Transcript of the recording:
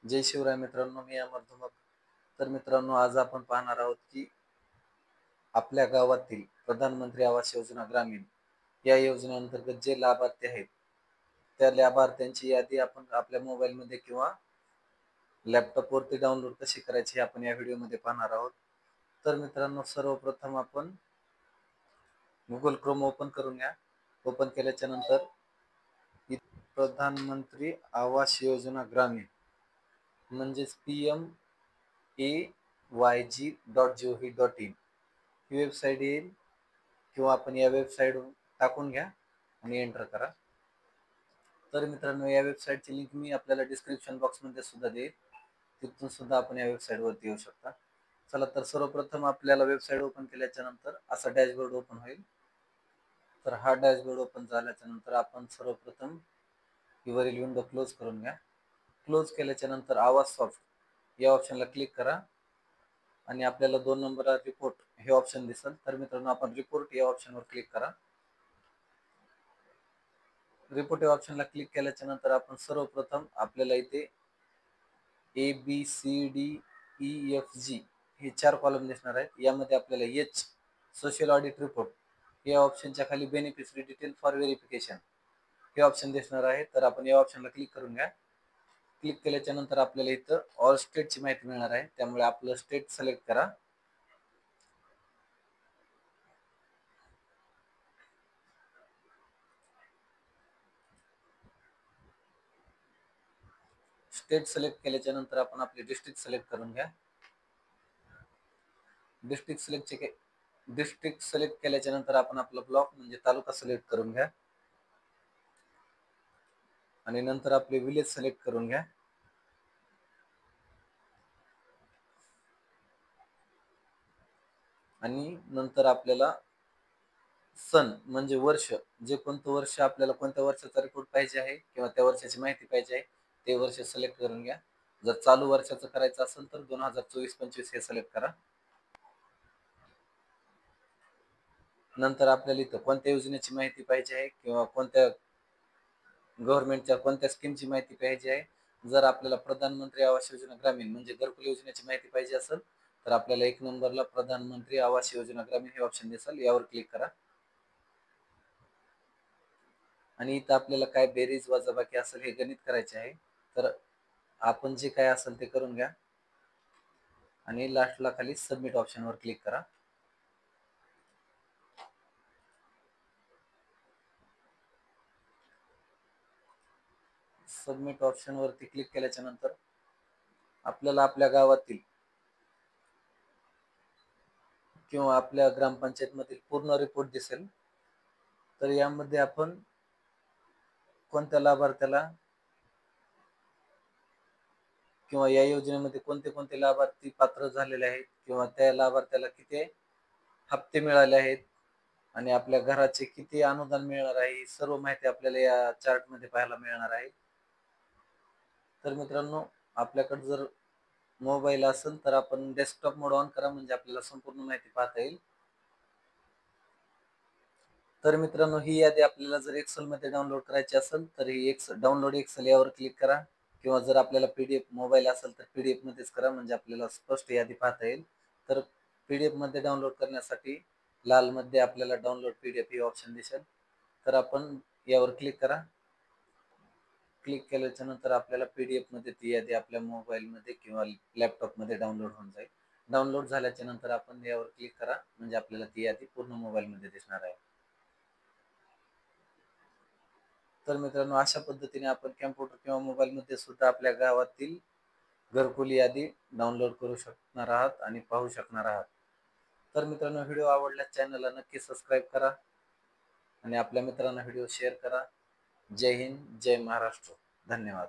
जय शिवराय मित्रांनो, मी अमर धुमक. तर मित्रांनो, आज आपण पाहणार आहोत की आपल्या गावातील प्रधानमंत्री आवास योजना ग्रामीण या योजनेअंतर्गत जे लाभार्थी आहेत, त्या लाभार्थ्यांची यादी आपण आपल्या मोबाईलमध्ये किंवा लॅपटॉपवरती डाउनलोड कशी करायची हे आपण या व्हिडिओमध्ये पाहणार आहोत. तर मित्रांनो, सर्वप्रथम आपण गुगल क्रोम ओपन करून घ्या. ओपन केल्याच्या नंतर प्रधानमंत्री आवास योजना ग्रामीण म्हणजेच PMAYG.gov.in ही वेबसाईट येईल किंवा आपण या वेबसाईटवर टाकून घ्या आणि एंटर करा. तर मित्रांनो, या वेबसाईटची लिंक मी आपल्याला डिस्क्रिप्शन बॉक्समध्ये सुद्धा देईल, तिथून सुद्धा आपण या वेबसाईटवरती येऊ शकता. चला, तर सर्वप्रथम आपल्याला वेबसाईट ओपन केल्याच्या नंतर असा डॅशबोर्ड ओपन होईल. तर हा डॅशबोर्ड ओपन झाल्याच्या नंतर आपण सर्वप्रथम ही वरील विंडो क्लोज करून घ्या. क्लोज केल्याच्या नंतर आवाज सॉफ्ट या ऑप्शनला क्लिक करा आणि आपल्याला 2 नंबरला रिपोर्ट हे ऑप्शन दिसेल. तर मित्रांनो, आपण रिपोर्ट या ऑप्शनवर क्लिक करा. रिपोर्ट या ऑप्शनला क्लिक केल्याच्या नंतर आपण सर्वप्रथम आपल्याला इथे ABCDEFG हे 4 कॉलम दिसणार आहेत. यामध्ये आपल्याला एच सोशल ऑडिट रिपोर्ट या ऑप्शनच्या खाली बेनिफिशरी डिटेल फॉर व्हेरिफिकेशन हे ऑप्शन दिसणार आहे. तर आपण या ऑप्शनला क्लिक करून घ्या. क्लिक केल्याच्या नंतर आपल्याला इथं ऑल स्टेटची माहिती मिळणार आहे, त्यामुळे आपलं स्टेट सिलेक्ट करा. स्टेट सिलेक्ट केल्याच्या नंतर आपण आपली डिस्ट्रिक्ट सिलेक्ट करून घ्या. डिस्ट्रिक्ट सिलेक्ट केल्याच्या नंतर आपण आपला ब्लॉक म्हणजे तालुका सिलेक्ट करून घ्या आणि नंतर आपले विलेज सिलेक्ट करून घ्या. आणि नंतर आपल्याला सन म्हणजे वर्ष, जे कोणतं वर्ष आपल्याला कोणत्या वर्षाचा रिपोर्ट पाहिजे आहे किंवा त्या वर्षाची माहिती पाहिजे आहे ते वर्ष सिलेक्ट करून घ्या. जर चालू वर्षाचं करायचं असेल तर 2024-25 हे सिलेक्ट करा. नंतर आपल्याला इथं कोणत्या योजनेची माहिती पाहिजे आहे किंवा कोणत्या गव्हर्नमेंटच्या कोणत्या स्कीमची माहिती पाहिजे आहे. जर आपल्याला प्रधानमंत्री आवास योजना ग्रामीण म्हणजे घरकुल योजनेची माहिती पाहिजे असेल तर आपल्याला 1 नंबरला प्रधानमंत्री आवास योजना ग्रामीण हे ऑप्शन दिसेल, यावर क्लिक करा. आणि इथं आपल्याला काय बेरीज वजाबाकी असेल हे गणित करायचे आहे, तर आपण जे काय असेल ते करून घ्या आणि लास्टला खाली सबमिट ऑप्शनवर क्लिक करा. सबमिट ऑप्शनवरती क्लिक केल्याच्या नंतर आपल्याला आपल्या गावातील किंवा आपल्या ग्रामपंचायत मधील पूर्ण रिपोर्ट दिसेल. तर यामध्ये आपण कोणत्या लाभार्थ्याला किंवा या योजनेमध्ये कोणते कोणते लाभार्थी पात्र झालेले आहेत किंवा त्या लाभार्थ्याला किती हप्ते मिळाले आहेत आणि आपल्या घराचे किती अनुदान मिळणार आहे, ही सर्व माहिती आपल्याला या चार्टमध्ये पाहायला मिळणार आहे. तर मित्रांनो, आपल्याकडे जर मोबाईल असेल तर आपण डेस्कटॉप मोड ऑन करा म्हणजे आपल्याला संपूर्ण माहिती पाहता येईल. तर मित्रांनो, ही यादी आपल्याला जर एक्सेल मध्ये डाउनलोड करायची असेल तर ही डाउनलोड एक्सेल यावर क्लिक करा किंवा जर आपल्याला पीडीएफ मोबाईल असेल तर पीडीएफ मध्येच करा म्हणजे आपल्याला स्पष्ट यादी पाहता येईल. तर पीडीएफ मध्ये डाउनलोड करण्यासाठी लाल मध्ये आपल्याला डाउनलोड पीडीएफ हे ऑप्शन दिसेल, तर आपण यावर क्लिक करा. क्लिक केल्याच्या नंतर आपल्याला पीडीएफ मध्ये ती यादी आपल्या मोबाईल मध्ये किंवा लॅपटॉप मध्ये डाउनलोड होऊन जाईल. डाउनलोड झाल्याच्या नंतर आपण यावर क्लिक करा म्हणजे आपल्याला ती यादी पूर्ण मोबाईल मध्ये दिसणार आहे. तर मित्रांनो, अशा पद्धतीने आपण कॅम्प्युटर किंवा मोबाईल मध्ये सुद्धा आपल्या गावातील घरकुल यादी डाउनलोड करू शकणार आहात आणि पाहू शकणार आहात. तर मित्रांनो, व्हिडिओ आवडल्यास चॅनलला नक्की सबस्क्राईब करा आणि आपल्या मित्रांना व्हिडिओ शेअर करा. जय हिंद, जय महाराष्ट्र. धन्यवाद.